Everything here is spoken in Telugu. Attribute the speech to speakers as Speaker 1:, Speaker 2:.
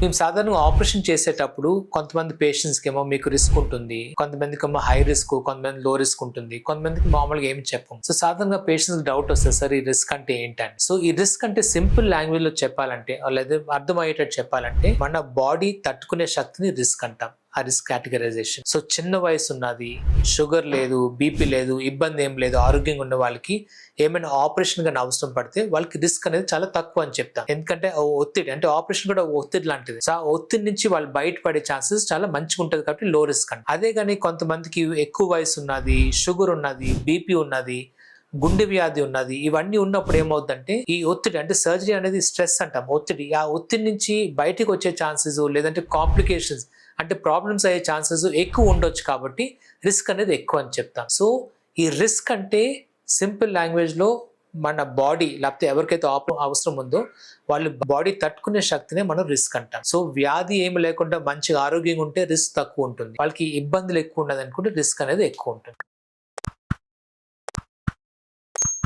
Speaker 1: మేము సాధారణంగా ఆపరేషన్ చేసేటప్పుడు కొంతమంది పేషెంట్స్కి ఏమో మీకు రిస్క్ ఉంటుంది, కొంతమందికి ఏమో హై రిస్క్, కొంతమంది లో రిస్క్ ఉంటుంది, కొంతమందికి మామూలుగా ఏమి చెప్పం. సో సాధారణంగా పేషెంట్స్ డౌట్ వస్తుంది, సార్ ఈ రిస్క్ అంటే ఏంటని. సో ఈ రిస్క్ అంటే సింపుల్ లాంగ్వేజ్ లో చెప్పాలంటే లేదా అర్థమయ్యేటట్టు చెప్పాలంటే మన బాడీ తట్టుకునే శక్తిని రిస్క్ అంటాం. ఆ రిస్క్ కేటగరైజేషన్. సో చిన్న వయసు ఉన్నది, షుగర్ లేదు, బీపీ లేదు, ఇబ్బంది ఏం లేదు, ఆరోగ్యంగా ఉన్న వాళ్ళకి ఏమైనా ఆపరేషన్ కానీ అవసరం పడితే వాళ్ళకి రిస్క్ అనేది చాలా తక్కువ అని చెప్తాం. ఎందుకంటే ఒత్తిడి అంటే ఆపరేషన్ కూడా ఒత్తిడి లాంటిది. సో ఆ ఒత్తిడి నుంచి వాళ్ళు బయటపడే ఛాన్సెస్ చాలా మంచిగా ఉంటుంది కాబట్టి లో రిస్క్ అంట. అదే కానీ కొంతమందికి ఎక్కువ వయసు ఉన్నది, షుగర్ ఉన్నది, బీపీ ఉన్నది, గుండె వ్యాధి ఉన్నది, ఇవన్నీ ఉన్నప్పుడు ఏమవుతుందంటే ఈ ఒత్తిడి అంటే సర్జరీ అనేది స్ట్రెస్ అంటాం, ఒత్తిడి. ఆ ఒత్తిడి నుంచి బయటకు వచ్చే ఛాన్సెస్ లేదంటే కాంప్లికేషన్స్ అంటే ప్రాబ్లమ్స్ అయ్యే ఛాన్సెస్ ఎక్కువ ఉండొచ్చు కాబట్టి రిస్క్ అనేది ఎక్కువ అని చెప్తాం. సో ఈ రిస్క్ అంటే సింపుల్ లాంగ్వేజ్లో మన బాడీ లేకపోతే ఎవరికైతే అవసరం ఉందో వాళ్ళు బాడీ తట్టుకునే శక్తినే మనం రిస్క్ అంటాం. సో వ్యాధి ఏమి లేకుండా మంచిగా ఆరోగ్యంగా ఉంటే రిస్క్ తక్కువ ఉంటుంది, వాళ్ళకి ఇబ్బందులు ఎక్కువ ఉండదు అనుకుంటే రిస్క్ అనేది ఎక్కువ ఉంటుంది.